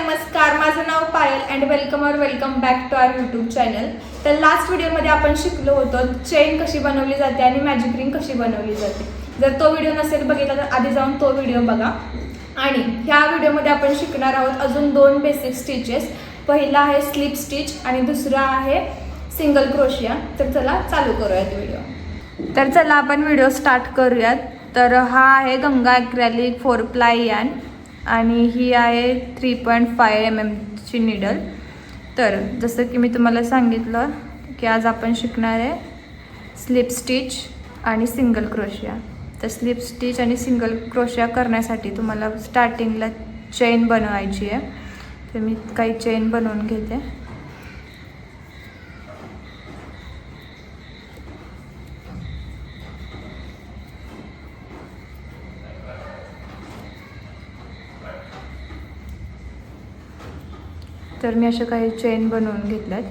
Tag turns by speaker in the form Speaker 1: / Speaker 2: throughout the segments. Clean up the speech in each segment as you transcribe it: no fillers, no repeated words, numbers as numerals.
Speaker 1: नमस्कार, माझं नाव Payal and welcome back to our YouTube channel. तर लास्ट व्हिडिओमध्ये आपण शिकलो होतो चेन कशी बनवली जाते आणि मॅजिक रिंग कशी बनवली जाते. जर तो व्हिडिओ नसेल बघितला तर आधी जाऊन तो व्हिडिओ बघा. आणि ह्या व्हिडिओमध्ये आपण शिकणार आहोत अजून दोन बेसिक स्टिचेस. पहिला आहे स्लिप स्टिच आणि दुसरा आहे सिंगल क्रोशिया. तर चला चालू करूयात व्हिडिओ. तर चला आपण व्हिडिओ स्टार्ट करूयात. तर हा आहे गंगा ॲक्रेलिक 4 प्लाय यार्न आणि ही आहे 3.5 mm ची निडल. तर जसं की मी तुम्हाला सांगितलं की आज आपण शिकणार आहे स्लिप स्टिच आणि सिंगल क्रोशिया. तर स्लिप स्टिच आणि सिंगल क्रोशिया करण्यासाठी तुम्हाला स्टार्टिंगला चेन बनवायची आहे. तर मी काही चेन बनवून घेते. तर मी अशा काही चेन बनवून घेतल्यात.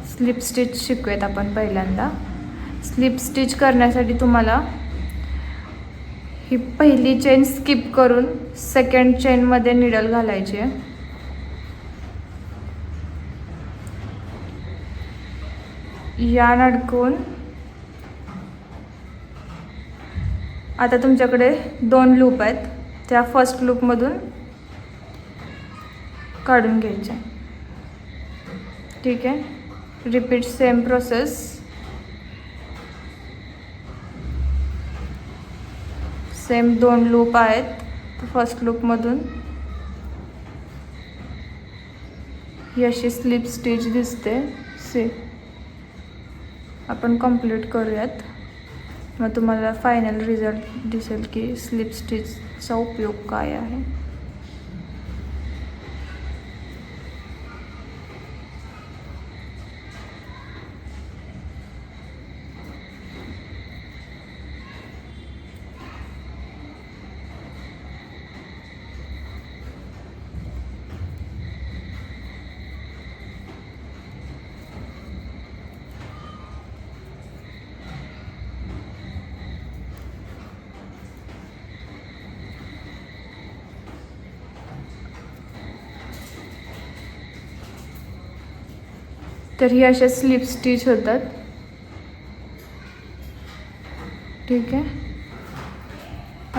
Speaker 1: स्लिप स्टिच शिकूयात आपण पहिल्यांदा. स्लिप स्टिच करण्यासाठी तुम्हाला ही पहिली चेन स्किप करून सेकंड चेनमध्ये निडल घालायची आहे. यार्न अडकवून आता तुमच्याकडे 2 लूप आहेत, त्या फर्स्ट लूपमधून काढून घ्यायच्या. ठीक आहे. Repeat same process. Same 2 loop आहेत. फर्स्ट लूपमधून ही अशी स्लिप स्टिच दिसते. आपण कंप्लीट करूयात. मग तुम्हाला फायनल रिझल्ट दिसेल की स्लिप स्टिचचा उपयोग काय आहे. तर ही अशा स्लिप स्टिच होतात. ठीक आहे.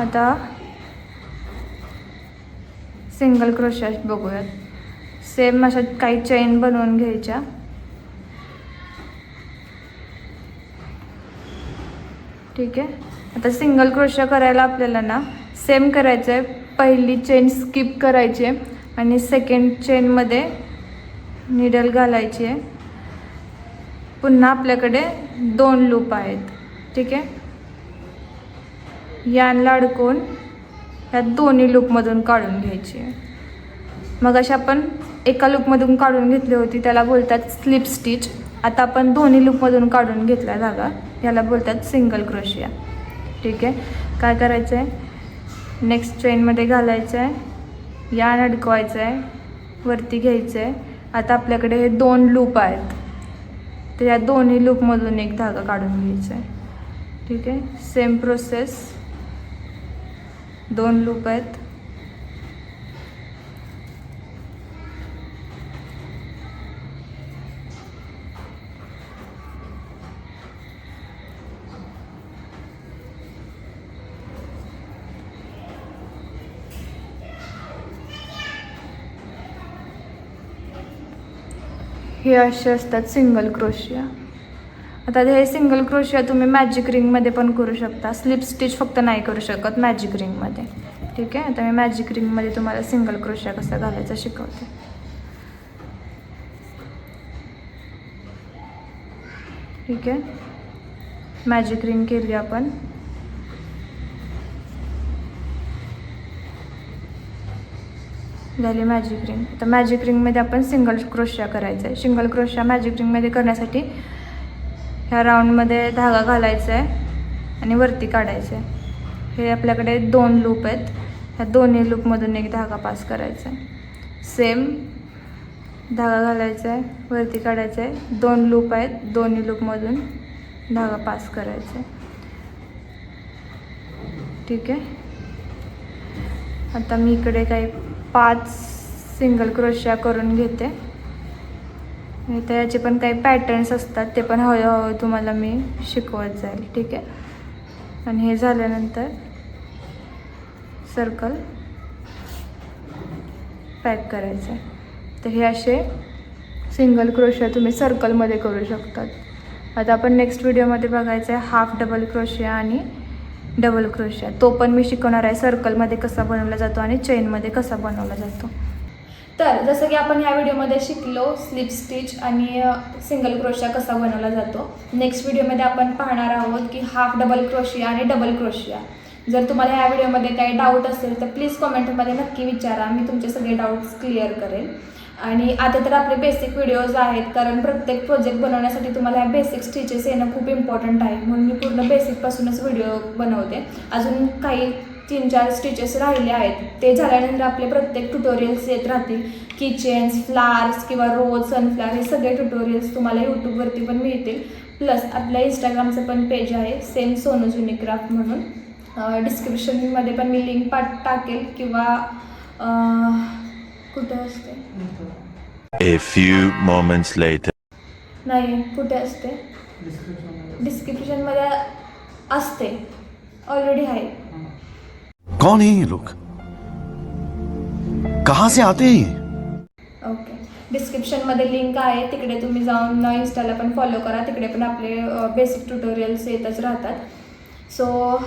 Speaker 1: आता सिंगल क्रोशिया बघूयात. सेम अशा काही चेन बनवून घ्यायच्या. ठीक आहे. आता सिंगल क्रोशिया करायला आपल्याला ना सेम करायचं आहे. पहिली चेन स्किप करायची आहे आणि सेकंड चेनमध्ये निडल घालायची आहे. पुन्हा आपल्याकडे 2 लूप आहेत. ठीक आहे. यार्नला अडकवून ह्या दोन्ही लूपमधून काढून घ्यायची आहे. मग अशा आपण एका लूपमधून काढून घेतली होती त्याला बोलतात स्लिप स्टिच. आता आपण दोन्ही लूपमधून काढून घेतला धागा, याला बोलतात सिंगल क्रोशिया. ठीक आहे. काय करायचं आहे, नेक्स्ट चेनमध्ये घालायचं आहे, यार्न अडकवायचं आहे, वरती घ्यायचं आहे. आता आपल्याकडे हे 2 लूप आहेत, तर या दोन्ही लूपमधून एक धागा काढून घ्यायचा आहे. ठीक आहे. Same process. 2 लूप आहेत. हे असे असतात सिंगल क्रोशिया. आता हे सिंगल क्रोशिया तुम्ही मॅजिक रिंगमध्ये पण करू शकता. स्लिप स्टिच फक्त नाही करू शकत मॅजिक रिंगमध्ये. ठीक आहे. आता मी मॅजिक रिंगमध्ये तुम्हाला सिंगल क्रोशिया कसा घालायचा शिकवते. ठीक आहे. मॅजिक रिंग केली आपण. झाली मॅजिक रिंग. आता मॅजिक रिंगमध्ये आपण सिंगल क्रोशिया करायचं आहे. सिंगल क्रोशिया मॅजिक रिंगमध्ये करण्यासाठी ह्या राऊंडमध्ये धागा घालायचा आहे आणि वरती काढायचं आहे. हे आपल्याकडे 2 लूप आहेत, ह्या दोन्ही लूपमधून एक धागा पास करायचा आहे. सेम धागा घालायचा आहे, वरती काढायचं आहे. 2 लूप आहेत, दोन्ही लूपमधून धागा पास करायचा आहे. ठीक आहे. आता मी इकडे काही 5 सिंगल क्रोशिया करून घेते. तर याचे पण काही पॅटर्न्स असतात, ते पण हळूहळू तुम्हाला मी शिकवत जाईल. ठीक आहे. आणि हे झाल्यानंतर सर्कल पॅक करायचं आहे. तर हे असे सिंगल क्रोशिया तुम्ही सर्कलमध्ये करू शकतात. आता आपण नेक्स्ट व्हिडिओमध्ये बघायचं आहे हाफ डबल क्रोशिया आणि डबल क्रोशिया. तो पण मी शिकवणार आहे, सर्कलमध्ये कसा बनवला जातो आणि चेनमध्ये कसा बनवला जातो. तर जसं की आपण ह्या व्हिडिओमध्ये शिकलो स्लिप स्टिच आणि सिंगल क्रोशिया कसा बनवला जातो. नेक्स्ट व्हिडिओमध्ये आपण पाहणार आहोत की हाफ डबल क्रोशिया आणि डबल क्रोशिया. जर तुम्हाला ह्या व्हिडिओमध्ये काही डाऊट असेल तर प्लीज कॉमेंटमध्ये नक्की विचारा, मी तुमचे सगळे डाऊट्स क्लिअर करेन. आणि आता तर आपले बेसिक व्हिडिओज आहेत, कारण प्रत्येक प्रोजेक्ट बनवण्यासाठी तुम्हाला ह्या बेसिक स्टिचेस येणं खूप इम्पॉर्टंट आहे, म्हणून मी पूर्ण बेसिकपासूनच व्हिडिओ बनवते. अजून काही 3-4 स्टिचेस राहिले आहेत, ते झाल्यानंतर आपले प्रत्येक ट्युटोरियल्स येत राहतील. किचन्स, फ्लावर्स किंवा रोज, सनफ्लावर हे सगळे ट्युटोरियल्स तुम्हाला यूट्यूबवरती पण मिळतील. प्लस आपल्या इंस्टाग्रामचं पण पेज आहे सेम सोनूज युनिक्राफ्ट म्हणून. डिस्क्रिप्शनमध्ये पण मी लिंक टाकेल किंवा कुठे असते
Speaker 2: A few moments later.
Speaker 1: नाही, कुठे असते? डिस्क्रिप्शनमध्ये असते, ऑलरेडी आहे.
Speaker 3: कौन है ये लोग, कहाँ से आते हैं?
Speaker 1: ओके, डिस्क्रिप्शनमध्ये लिंक आहे, तिकडे तुम्ही जाऊन इंस्टाला पण फॉलो करा. तिकडे पण आपले बेसिक ट्युटोरियल्स येतच राहतात. सो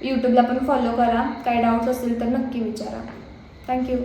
Speaker 1: यूट्यूबला पण फॉलो करा. काही डाऊट्स असतील तर नक्की विचारा. थँक्यू.